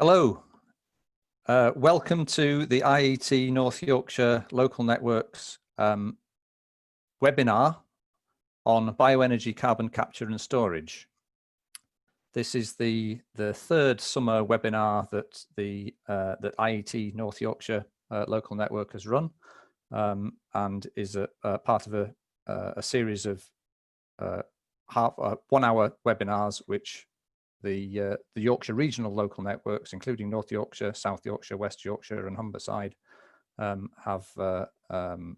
Hello, welcome to the IET North Yorkshire Local Networks webinar on bioenergy, carbon capture and storage. This is the third summer webinar that that IET North Yorkshire Local Network has run, and is a part of a series of 1 hour webinars which the Yorkshire regional local networks, including North Yorkshire, South Yorkshire, West Yorkshire and Humber side, have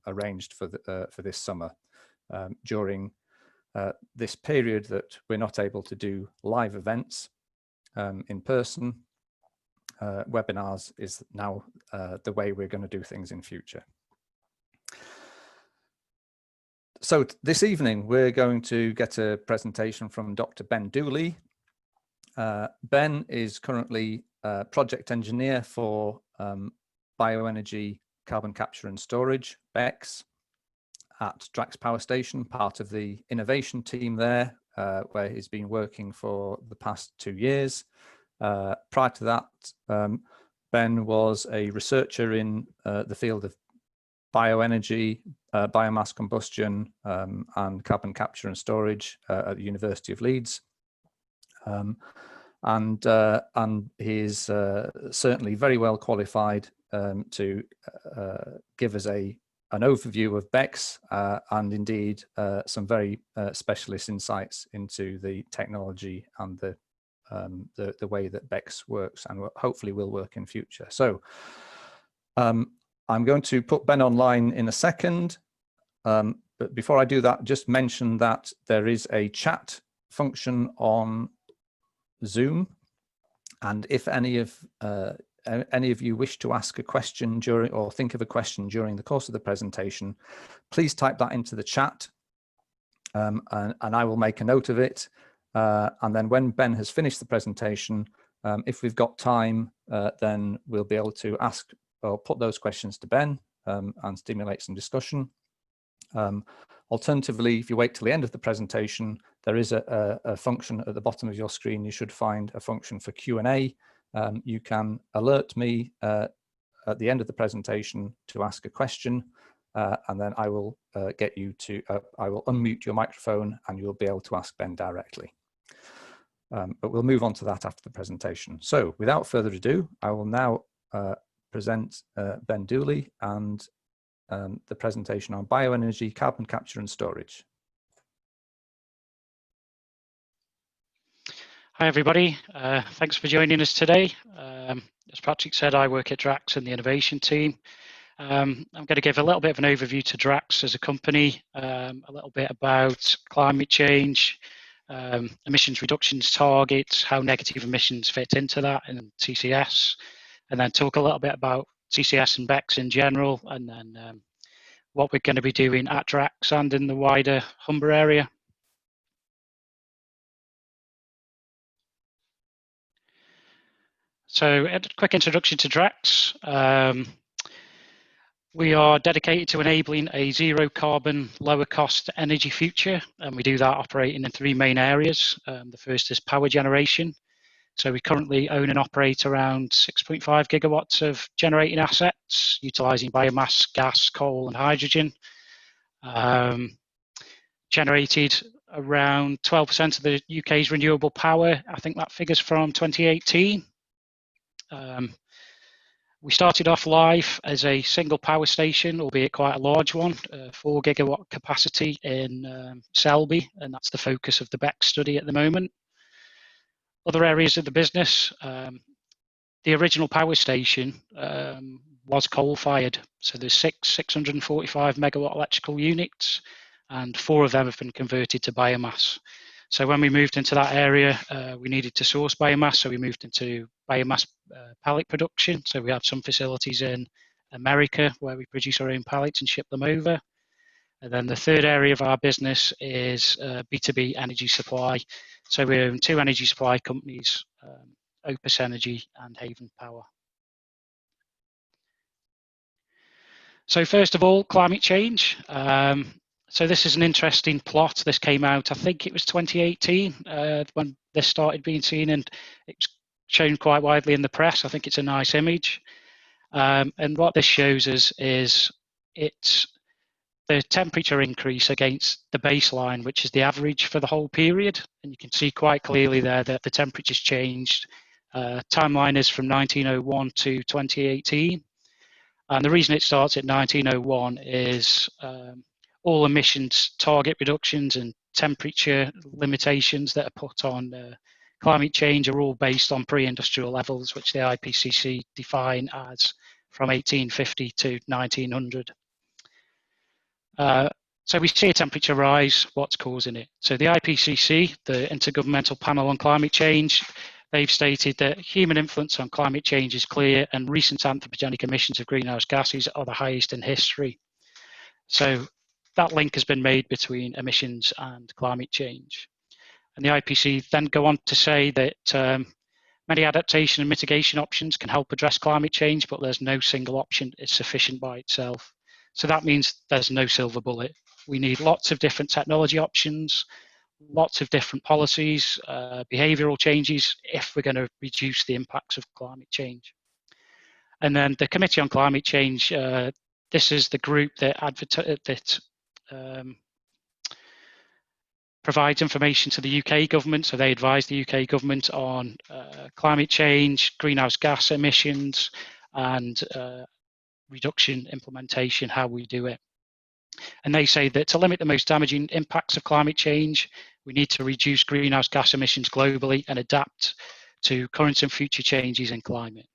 arranged for this summer. During this period that we're not able to do live events in person, webinars is now the way we're going to do things in future. So this evening we're going to get a presentation from Dr. Ben Dooley. Ben is currently project engineer for Bioenergy, Carbon Capture and Storage, BECCS, at Drax Power Station, part of the innovation team there, where he's been working for the past 2 years. Prior to that, Ben was a researcher in the field of bioenergy, biomass combustion, and carbon capture and storage at the University of Leeds. And he's certainly very well qualified to give us an overview of BECCS and indeed some very specialist insights into the technology and the way that BECCS works and hopefully will work in future. So I'm going to put Ben online in a second, but before I do that, just mention that there is a chat function on Zoom, and if any of you wish to ask a question during or think of a question during the course of the presentation, please type that into the chat, and I will make a note of it, and then when Ben has finished the presentation, if we've got time, then we'll be able to ask or put those questions to Ben and stimulate some discussion. Alternatively, if you wait till the end of the presentation, there is a function at the bottom of your screen. You should find a function for Q&A. You can alert me at the end of the presentation to ask a question, and then I will get you to, I will unmute your microphone and you'll be able to ask Ben directly. But we'll move on to that after the presentation. So without further ado, I will now present Ben Dooley and the presentation on bioenergy, carbon capture and storage. Hi everybody, thanks for joining us today. As Patrick said, I work at Drax in the innovation team. I'm going to give a little bit of an overview to Drax as a company, a little bit about climate change, emissions reductions targets, how negative emissions fit into that and CCS, and then talk a little bit about CCS and BECCS in general, and then what we're going to be doing at Drax and in the wider Humber area. So a quick introduction to Drax. We are dedicated to enabling a zero carbon, lower cost energy future, and we do that operating in 3 main areas. The first is power generation. So we currently own and operate around 6.5 gigawatts of generating assets, utilising biomass, gas, coal and hydrogen. Generated around 12% of the UK's renewable power. I think that figure's from 2018. We started off live as a single power station, albeit quite a large one, 4 gigawatt capacity in Selby, and that's the focus of the BECCS study at the moment. Other areas of the business, the original power station was coal-fired, so there's 645 megawatt electrical units, and 4 of them have been converted to biomass. So when we moved into that area, we needed to source biomass, so we moved into biomass pallet production. So we have some facilities in America where we produce our own pallets and ship them over. And then the third area of our business is B2B energy supply. So we own 2 energy supply companies, Opus Energy and Haven Power. So first of all, climate change. So this is an interesting plot. This came out, I think it was 2018 when this started being seen, and it's shown quite widely in the press. I think it's a nice image. And what this shows us is it's the temperature increase against the baseline, which is the average for the whole period. And you can see quite clearly there that the temperature's changed. Timeline is from 1901 to 2018. And the reason it starts at 1901 is all emissions target reductions and temperature limitations that are put on climate change are all based on pre-industrial levels, which the IPCC define as from 1850 to 1900. So we see a temperature rise. What's causing it? So the IPCC, the Intergovernmental Panel on Climate Change, they've stated that human influence on climate change is clear and recent anthropogenic emissions of greenhouse gases are the highest in history. So that link has been made between emissions and climate change. And the IPCC then go on to say that many adaptation and mitigation options can help address climate change, but there's no single option is sufficient by itself. So that means there's no silver bullet. We need lots of different technology options, lots of different policies, behavioural changes if we're going to reduce the impacts of climate change. And then the Committee on Climate Change, this is the group that provides information to the UK government. So they advise the UK government on climate change, greenhouse gas emissions, and reduction implementation, how we do it. And they say that to limit the most damaging impacts of climate change, we need to reduce greenhouse gas emissions globally and adapt to current and future changes in climate.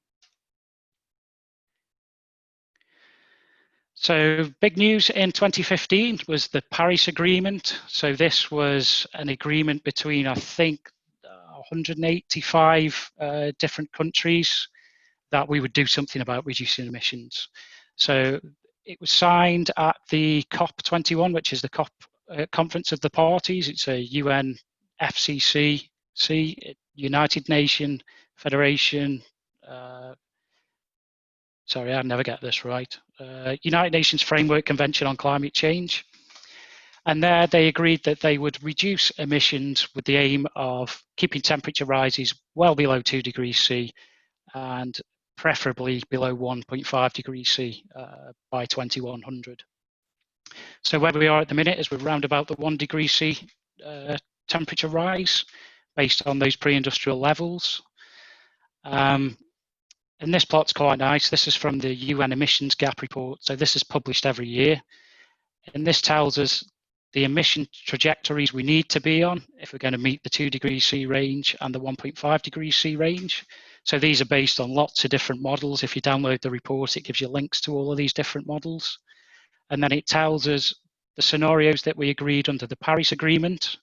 So big news in 2015 was the Paris Agreement. So this was an agreement between, I think, 185 different countries that we would do something about reducing emissions. So it was signed at the COP21, which is the COP Conference of the Parties. It's a UN FCC, United Nations Federation, sorry, I never get this right, United Nations Framework Convention on Climate Change. And there they agreed that they would reduce emissions with the aim of keeping temperature rises well below 2 degrees C and preferably below 1.5 degrees C by 2100. So where we are at the minute is we're around about the 1 degree C temperature rise based on those pre-industrial levels. And this plot's quite nice. This is from the UN emissions gap report. So this is published every year. And this tells us the emission trajectories we need to be on if we're going to meet the 2 degrees C range and the 1.5 degrees C range. So these are based on lots of different models. If you download the report, it gives you links to all of these different models. And then it tells us the scenarios that we agreed under the Paris Agreement,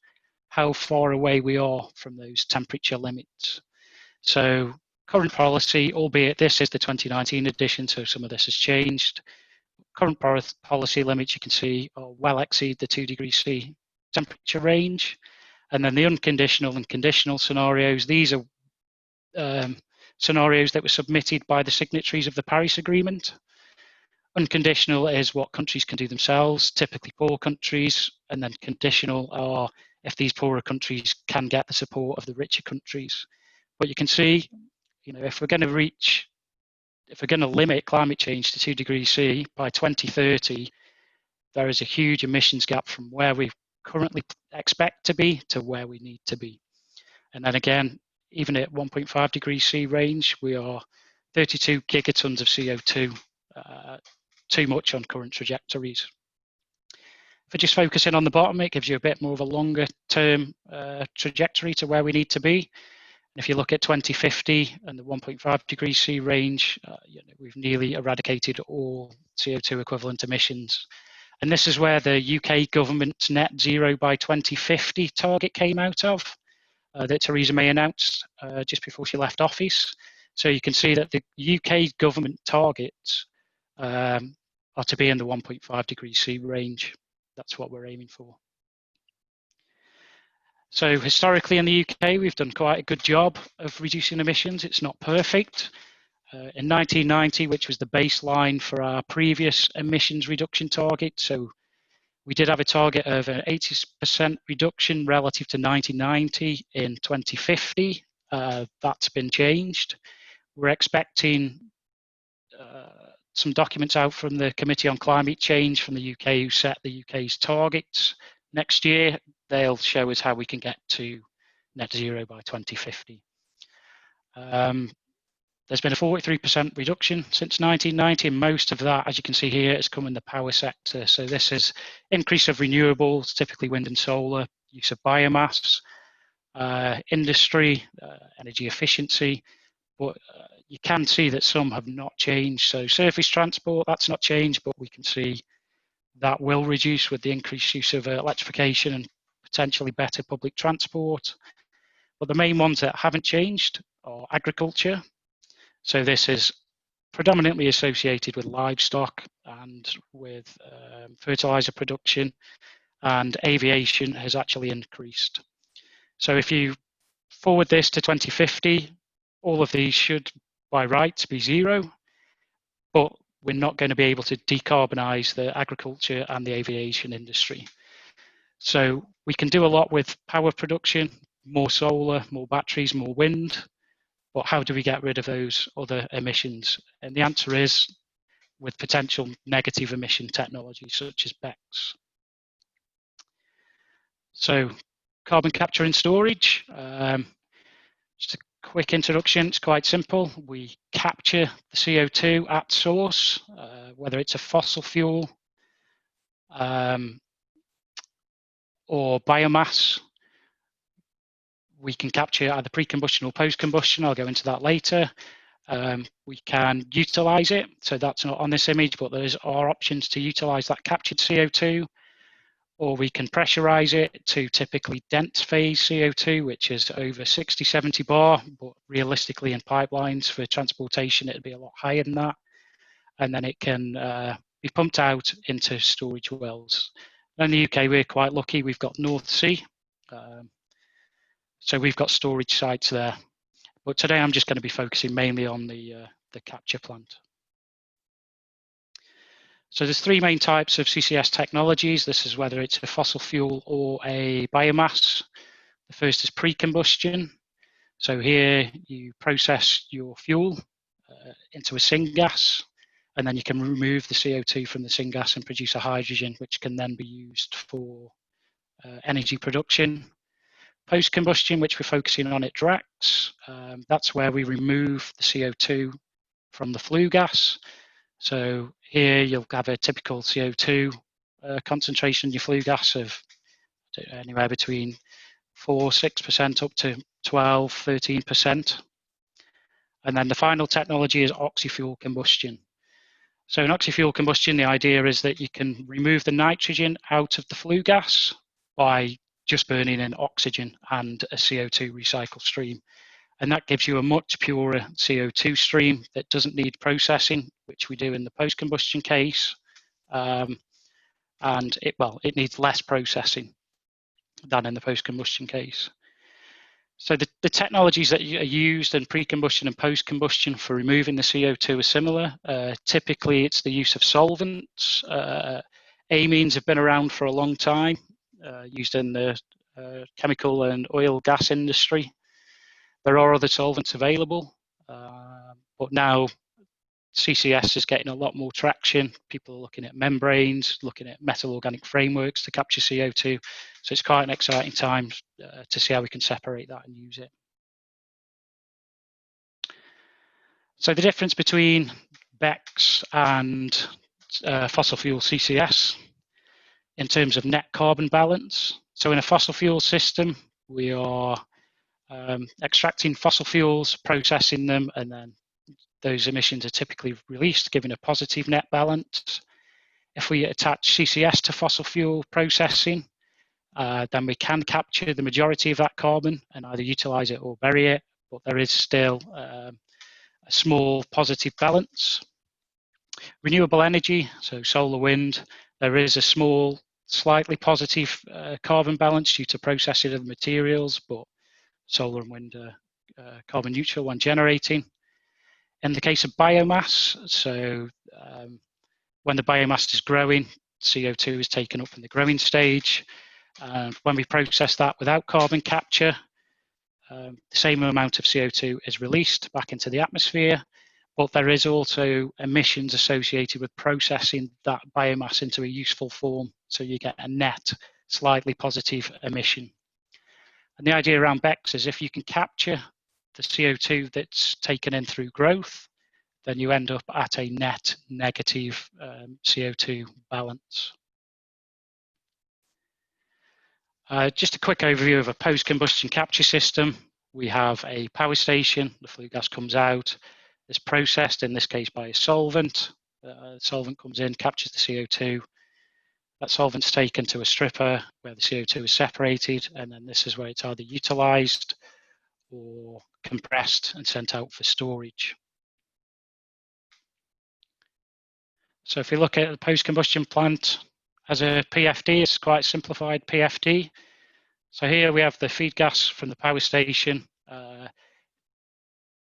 how far away we are from those temperature limits. So current policy, albeit this is the 2019 edition, so some of this has changed. Current policy limits, you can see, well exceed the 2 degrees C temperature range. And then the unconditional and conditional scenarios, these are scenarios that were submitted by the signatories of the Paris Agreement. Unconditional is what countries can do themselves, typically poor countries, and then conditional are if these poorer countries can get the support of the richer countries. But you can see, you know, if we're going to limit climate change to 2 degrees C by 2030, there is a huge emissions gap from where we currently expect to be to where we need to be. And then again, even at 1.5 degrees C range, we are 32 gigatons of CO2, too much on current trajectories. If we're just focusing on the bottom, it gives you a bit more of a longer term trajectory to where we need to be. And if you look at 2050 and the 1.5 degrees C range, you know, we've nearly eradicated all CO2 equivalent emissions. And this is where the UK government's net zero by 2050 target came out of, that Theresa May announced just before she left office. So you can see that the UK government targets are to be in the 1.5 degrees C range. That's what we're aiming for. So historically in the UK, we've done quite a good job of reducing emissions. It's not perfect. In 1990, which was the baseline for our previous emissions reduction target, so we did have a target of an 80% reduction relative to 1990 in 2050. That's been changed. We're expecting some documents out from the Committee on Climate Change from the UK, who set the UK's targets next year. They'll show us how we can get to net zero by 2050. There's been a 43% reduction since 1990, and most of that, as you can see here, has come in the power sector. So this is increase of renewables, typically wind and solar, use of biomass, industry, energy efficiency, but you can see that some have not changed. So surface transport, that's not changed, but we can see that will reduce with the increased use of electrification and potentially better public transport. But the main ones that haven't changed are agriculture. So this is predominantly associated with livestock and with fertilizer production, and aviation has actually increased. So if you forward this to 2050, all of these should by rights be zero, but we're not going to be able to decarbonize the agriculture and the aviation industry. So we can do a lot with power production, more solar, more batteries, more wind, but how do we get rid of those other emissions? And the answer is with potential negative emission technologies such as BECCS. So carbon capture and storage, just a quick introduction, it's quite simple. We capture the CO2 at source, whether it's a fossil fuel or biomass. We can capture either pre-combustion or post-combustion. I'll go into that later. We can utilize it. So that's not on this image, but there are options to utilize that captured CO2. Or we can pressurize it to typically dense phase CO2, which is over 60, 70 bar, but realistically in pipelines for transportation, it'd be a lot higher than that. And then it can be pumped out into storage wells. In the UK, we're quite lucky. We've got North Sea. So we've got storage sites there. But today I'm just going to be focusing mainly on the capture plant. So there's three main types of CCS technologies. This is whether it's a fossil fuel or a biomass. The first is pre-combustion. So here you process your fuel into a syngas, and then you can remove the CO2 from the syngas and produce a hydrogen, which can then be used for energy production. Post-combustion, which we're focusing on at Drax, that's where we remove the CO2 from the flue gas. So here you'll have a typical CO2 concentration in your flue gas of anywhere between 4–6% up to 12–13%. And then the final technology is oxy-fuel combustion. So in oxy-fuel combustion, the idea is that you can remove the nitrogen out of the flue gas by just burning in oxygen and a CO2 recycle stream. And that gives you a much purer CO2 stream that doesn't need processing, which we do in the post-combustion case. And it needs less processing than in the post-combustion case. So the technologies that are used in pre-combustion and post-combustion for removing the CO2 are similar. Typically, it's the use of solvents. Amines have been around for a long time, used in the chemical and oil gas industry. There are other solvents available, but now CCS is getting a lot more traction. People are looking at membranes, looking at metal organic frameworks to capture CO2. So it's quite an exciting time to see how we can separate that and use it. So the difference between BECCS and fossil fuel CCS in terms of net carbon balance. So in a fossil fuel system, we are extracting fossil fuels, processing them, and then those emissions are typically released, giving a positive net balance. If we attach CCS to fossil fuel processing, then we can capture the majority of that carbon and either utilize it or bury it, but there is still a small positive balance. Renewable energy, so solar, wind, there is a small, slightly positive carbon balance due to processing of the materials, but solar and wind are carbon neutral when generating. In the case of biomass, so when the biomass is growing, CO2 is taken up in the growing stage. When we process that without carbon capture, the same amount of CO2 is released back into the atmosphere, but there is also emissions associated with processing that biomass into a useful form, so you get a net slightly positive emission. And the idea around BECCS is if you can capture the CO2 that's taken in through growth, then you end up at a net negative CO2 balance. Just a quick overview of a post-combustion capture system. We have a power station, the flue gas comes out, it's processed, in this case by a solvent. The solvent comes in, captures the CO2. That solvent's taken to a stripper where the CO2 is separated, and then this is where it's either utilised or compressed and sent out for storage. So if we look at the post-combustion plant as a PFD, it's quite simplified PFD. So here we have the feed gas from the power station.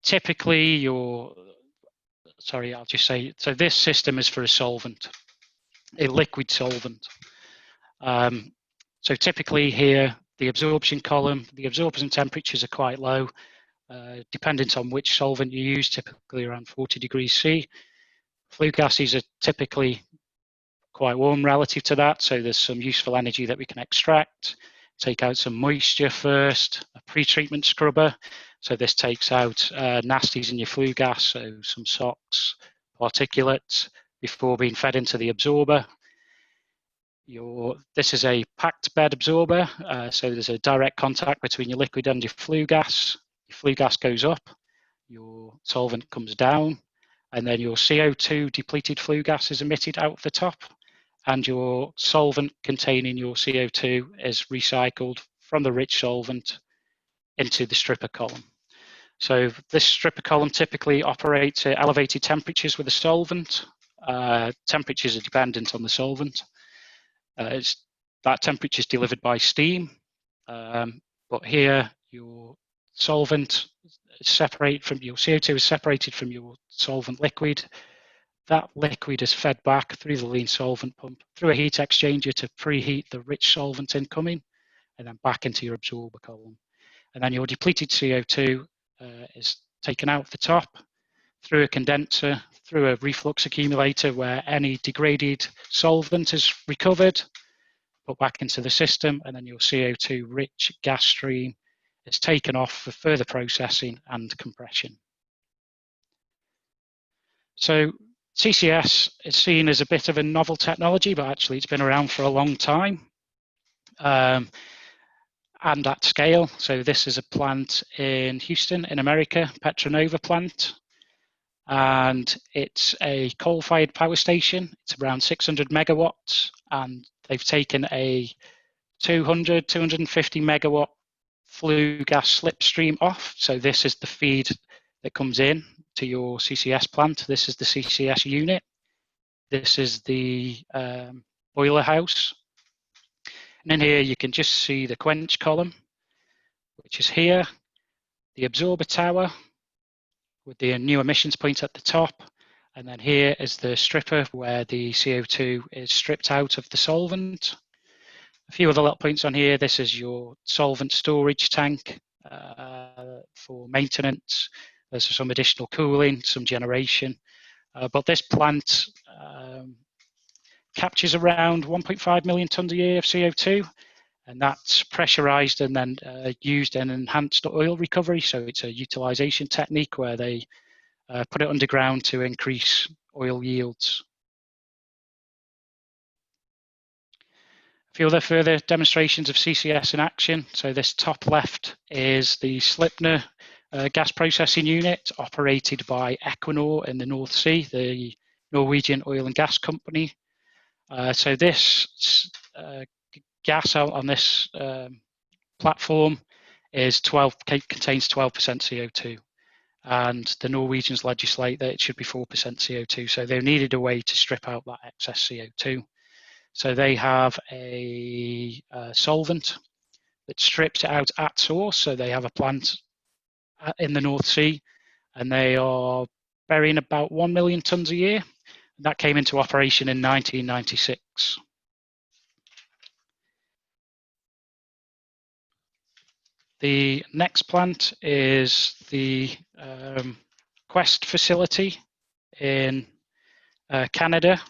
Typically, I'll just say, so this system is for a solvent, a liquid solvent. So typically here, the absorption column, the absorption temperatures are quite low, dependent on which solvent you use, typically around 40 degrees C. Flue gases are typically quite warm relative to that, so there's some useful energy that we can extract. Take out some moisture first, a pre-treatment scrubber. So this takes out nasties in your flue gas, so some SOx, particulates, before being fed into the absorber. This is a packed bed absorber, so there's a direct contact between your liquid and your flue gas. Your flue gas goes up, your solvent comes down, and then your CO2 depleted flue gas is emitted out the top, and your solvent containing your CO2 is recycled from the rich solvent into the stripper column. So this stripper column typically operates at elevated temperatures with the solvent. Temperatures are dependent on the solvent. That temperature is delivered by steam, but here your solvent is separated from your CO2 is separated from your solvent liquid. That liquid is fed back through the lean solvent pump, through a heat exchanger to preheat the rich solvent incoming, and then back into your absorber column. And then your depleted CO2 is taken out the top through a condenser, through a reflux accumulator where any degraded solvent is recovered, put back into the system, and then your CO2 rich gas stream is taken off for further processing and compression. So CCS is seen as a bit of a novel technology, but actually it's been around for a long time. And at scale. So this is a plant in Houston in America, Petra Nova plant. And it's a coal-fired power station. It's around 600 megawatts, and they've taken a 250 megawatt flue gas slipstream off. So this is the feed that comes in to your CCS plant. This is the CCS unit. This is the boiler house. And in here, you can just see the quench column, which is here, the absorber tower with the new emissions point at the top. And then here is the stripper where the CO2 is stripped out of the solvent. A few other little points on here. This is your solvent storage tank for maintenance. There's some additional cooling, some generation. But this plant captures around 1.5 million tonnes a year of CO2, and that's pressurized and then used in enhanced oil recovery. So it's a utilization technique where they put it underground to increase oil yields. A few other further demonstrations of CCS in action. So this top left is the Slipner gas processing unit operated by Equinor in the North Sea, the Norwegian oil and gas company. So this gas out on this platform contains 12% CO2, and the Norwegians legislate that it should be 4% CO2. So they needed a way to strip out that excess CO2. So they have a solvent that strips it out at source. So they have a plant in the North Sea, and they are burying about 1 million tonnes a year. That came into operation in 1996. The next plant is the Quest facility in Canada.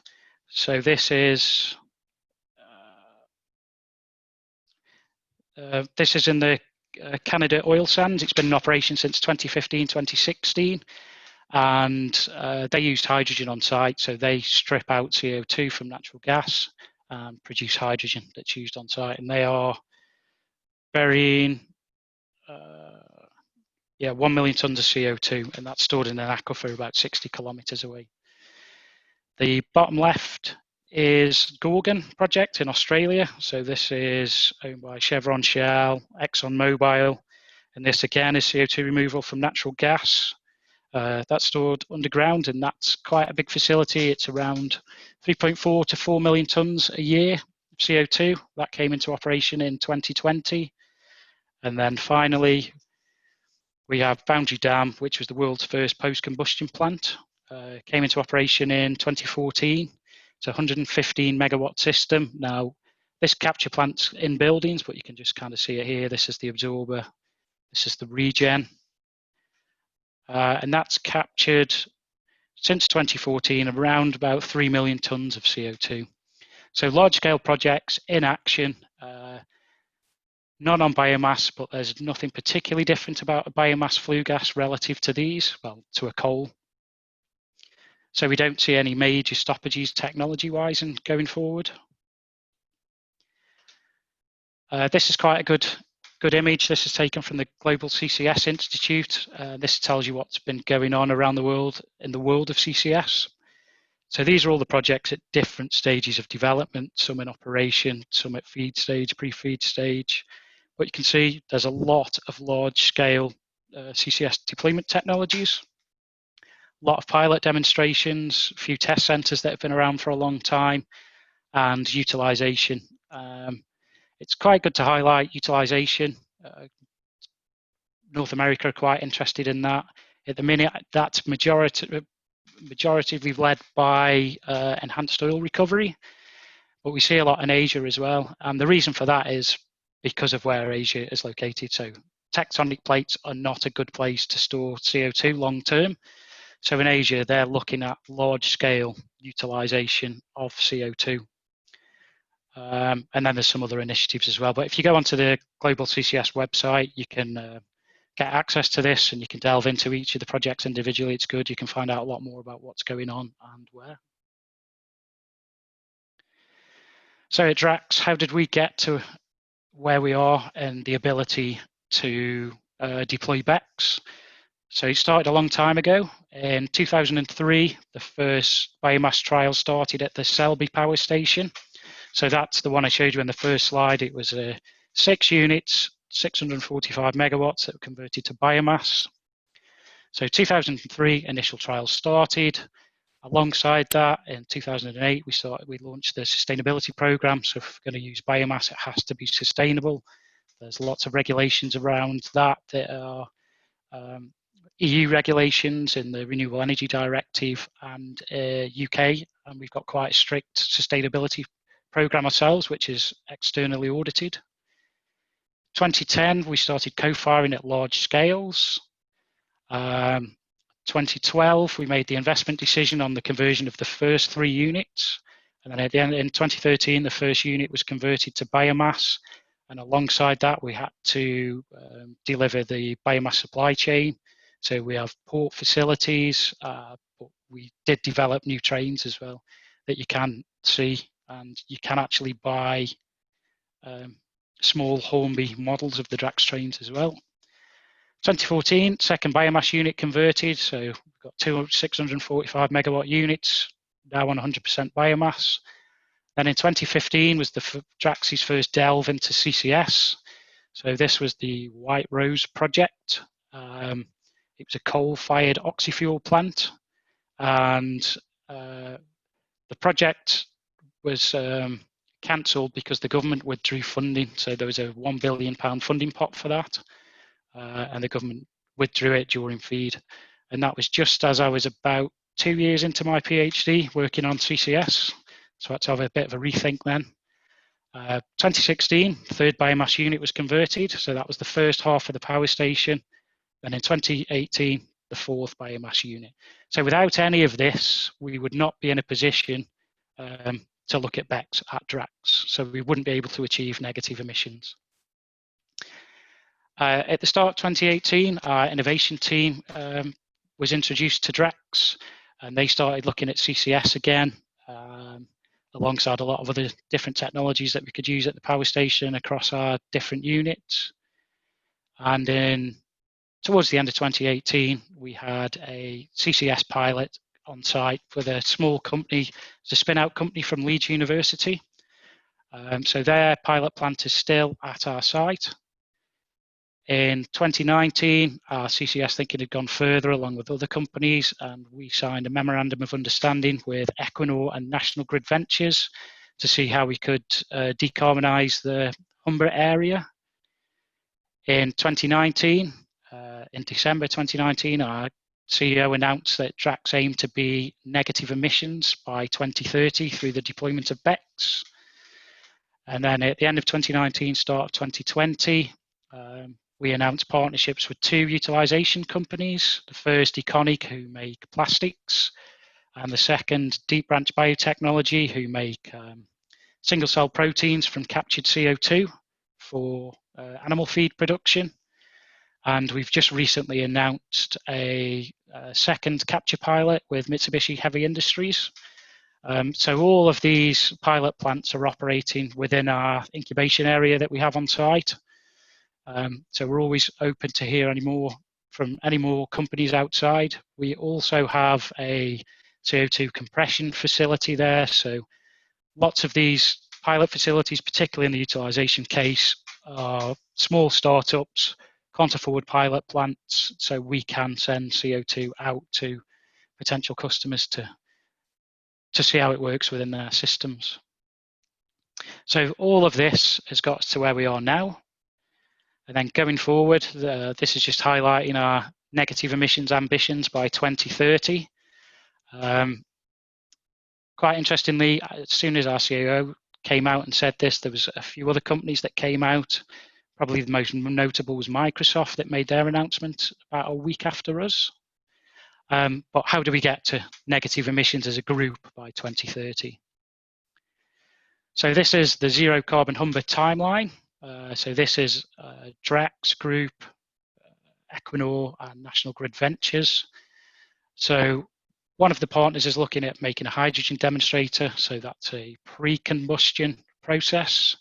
So this is in the Canada oil sands. It's been in operation since 2015, 2016. And they used hydrogen on site, so they strip out CO2 from natural gas and produce hydrogen that's used on site. And they are burying 1 million tons of CO2, and that's stored in an aquifer about 60 kilometers away. The bottom left is Gorgon project in Australia. So this is owned by Chevron, Shell, ExxonMobil, and this again is CO2 removal from natural gas. That's stored underground, and that's quite a big facility. It's around 3.4 to 4 million tons a year of CO2. That came into operation in 2020. And then finally, we have Boundary Dam, which was the world's first post-combustion plant. Came into operation in 2014. It's a 115 megawatt system. Now, this capture plant's in buildings, but you can just kind of see it here. This is the absorber. This is the regen. And that's captured, since 2014, around about 3 million tons of CO2. So large-scale projects in action, not on biomass, but there's nothing particularly different about a biomass flue gas relative to these, well, to a coal. So we don't see any major stoppages technology-wise and going forward. This is quite a good image. This is taken from the Global CCS Institute. This tells you what's been going on around the world in the world of CCS. So these are all the projects at different stages of development, some in operation, some at feed stage, pre-feed stage. But you can see there's a lot of large-scale CCS deployment technologies, a lot of pilot demonstrations, a few test centres that have been around for a long time, and utilisation. It's quite good to highlight utilisation. North America are quite interested in that. At the minute, that's majoritively led by enhanced oil recovery, but we see a lot in Asia as well. And the reason for that is because of where Asia is located. So tectonic plates are not a good place to store CO2 long term. So in Asia, they're looking at large scale utilisation of CO2. And then there's some other initiatives as well. But if you go onto the Global CCS website, you can get access to this and you can delve into each of the projects individually. It's good. You can find out a lot more about what's going on and where. So at Drax, how did we get to where we are and the ability to deploy BECCS? So it started a long time ago. In 2003, the first biomass trial started at the Selby power station. So that's the one I showed you in the first slide. It was 6 units, 645 megawatts that were converted to biomass. So 2003, initial trials started. Alongside that, in 2008, we launched the sustainability program. So if we're going to use biomass, it has to be sustainable. There's lots of regulations around that are EU regulations in the Renewable Energy Directive and UK, and we've got quite a strict sustainability program ourselves, which is externally audited. 2010, we started co-firing at large scales. 2012, we made the investment decision on the conversion of the first 3 units. And then at the end, in 2013, the first unit was converted to biomass. And alongside that, we had to deliver the biomass supply chain. So we have port facilities, but we did develop new trains as well that you can see. And you can actually buy small Hornby models of the Drax trains as well. 2014, second biomass unit converted. So we've got 645 megawatt units, now on 100% biomass. Then in 2015 was Drax's first delve into CCS. So this was the White Rose project. It was a coal-fired oxy-fuel plant. And the project was cancelled because the government withdrew funding. So there was a £1 billion funding pot for that. And the government withdrew it during FEED. And that was just as I was about 2 years into my PhD working on CCS. So I had to have a bit of a rethink then. 2016, third biomass unit was converted, so that was the first half of the power station. And in 2018, the fourth biomass unit. So without any of this, we would not be in a position to look at BECCS at Drax. So we wouldn't be able to achieve negative emissions. At the start of 2018, our innovation team was introduced to Drax, and they started looking at CCS again, alongside a lot of other different technologies that we could use at the power station across our different units. And towards the end of 2018, we had a CCS pilot on site with a small company, it's a spin-out company from Leeds University. So their pilot plant is still at our site. In 2019, our CCS thinking had gone further along with other companies, and we signed a memorandum of understanding with Equinor and National Grid Ventures to see how we could decarbonise the Humber area. In 2019, in December 2019, our CEO announced that Drax aimed to be negative emissions by 2030 through the deployment of BECCS. And then at the end of 2019, start of 2020, we announced partnerships with two utilisation companies. The first, Econic, who make plastics, and the second, Deep Branch Biotechnology, who make single-cell proteins from captured CO2 for animal feed production. And we've just recently announced a second capture pilot with Mitsubishi Heavy Industries. So all of these pilot plants are operating within our incubation area that we have on site. So we're always open to hear from any more companies outside. We also have a CO2 compression facility there. So lots of these pilot facilities, particularly in the utilisation case, are small startups, can't afford pilot plants, so we can send CO2 out to potential customers to see how it works within their systems. So all of this has got us to where we are now. And then going forward, this is just highlighting our negative emissions ambitions by 2030. Quite interestingly, as soon as our CEO came out and said this, there was a few other companies that came out. Probably the most notable was Microsoft that made their announcement about a week after us. But how do we get to negative emissions as a group by 2030? So this is the zero carbon Humber timeline. So this is Drax Group, Equinor and National Grid Ventures. So one of the partners is looking at making a hydrogen demonstrator. So that's a pre-combustion process,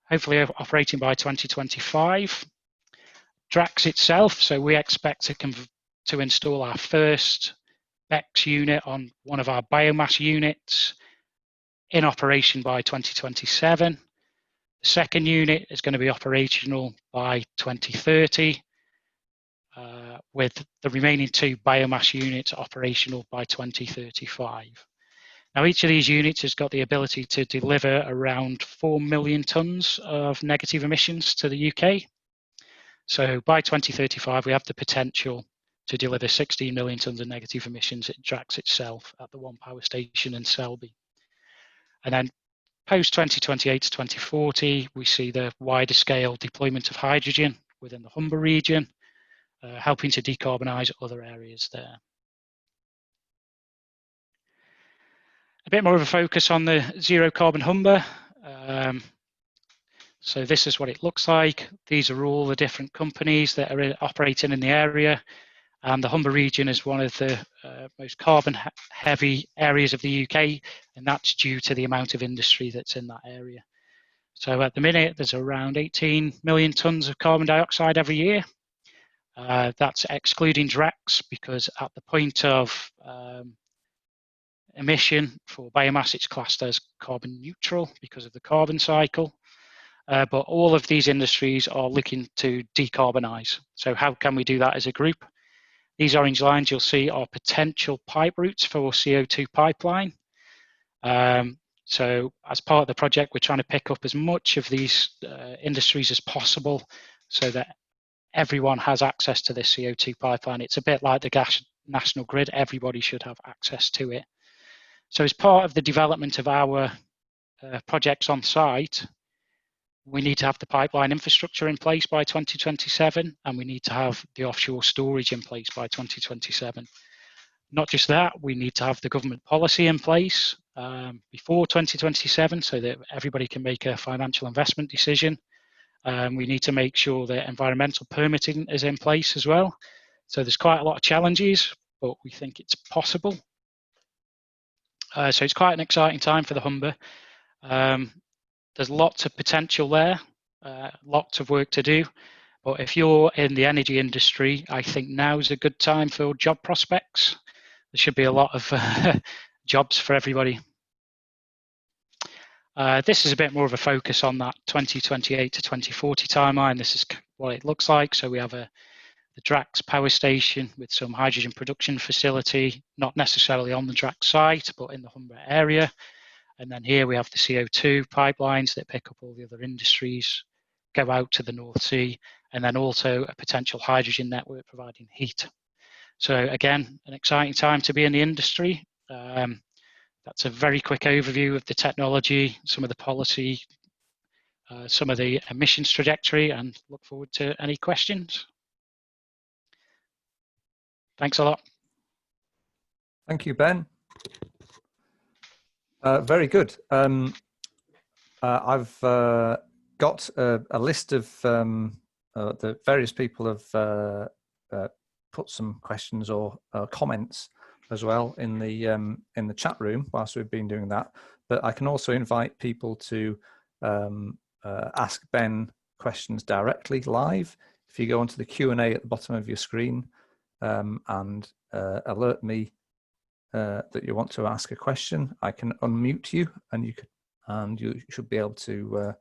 hopefully operating by 2025. Drax itself, so we expect to install our first BECCS unit on one of our biomass units in operation by 2027. The second unit is going to be operational by 2030, with the remaining two biomass units operational by 2035. Now, each of these units has got the ability to deliver around 4 million tonnes of negative emissions to the UK. So by 2035, we have the potential to deliver 16 million tonnes of negative emissions at Drax itself at the one power station in Selby. And then post 2028 to 2040, we see the wider scale deployment of hydrogen within the Humber region, helping to decarbonise other areas there. A bit more of a focus on the zero carbon Humber. So this is what it looks like. These are all the different companies that are operating in the area. And the Humber region is one of the most carbon heavy areas of the UK, and that's due to the amount of industry that's in that area. So at the minute, there's around 18 million tonnes of carbon dioxide every year. That's excluding Drax, because at the point of emission for biomass, it's classed as carbon neutral because of the carbon cycle. But all of these industries are looking to decarbonise. So how can we do that as a group? These orange lines you'll see are potential pipe routes for CO2 pipeline. So as part of the project, we're trying to pick up as much of these industries as possible so that everyone has access to this CO2 pipeline. It's a bit like the gas national grid. Everybody should have access to it. So as part of the development of our projects on site, We need to have the pipeline infrastructure in place by 2027, and we need to have the offshore storage in place by 2027. Not just that, we need to have the government policy in place before 2027 so that everybody can make a financial investment decision. We need to make sure that environmental permitting is in place as well. So there's quite a lot of challenges, but we think it's possible. So it's quite an exciting time for the Humber. There's lots of potential there, lots of work to do. But if you're in the energy industry, I think now is a good time for job prospects. There should be a lot of jobs for everybody. This is a bit more of a focus on that 2028 to 2040 timeline. This is what it looks like. So we have the Drax power station with some hydrogen production facility, not necessarily on the Drax site, but in the Humber area. And then here we have the CO2 pipelines that pick up all the other industries, go out to the North Sea, and then also a potential hydrogen network providing heat. So again, an exciting time to be in the industry. That's a very quick overview of the technology, some of the policy, some of the emissions trajectory, and look forward to any questions. Thanks a lot. Thank you, Ben. Very good. I've got a list of the various people have put some questions or comments as well in the chat room whilst we've been doing that. But I can also invite people to ask Ben questions directly live. If you go onto the Q&A at the bottom of your screen and alert me that you want to ask a question, I can unmute you, and you should be able to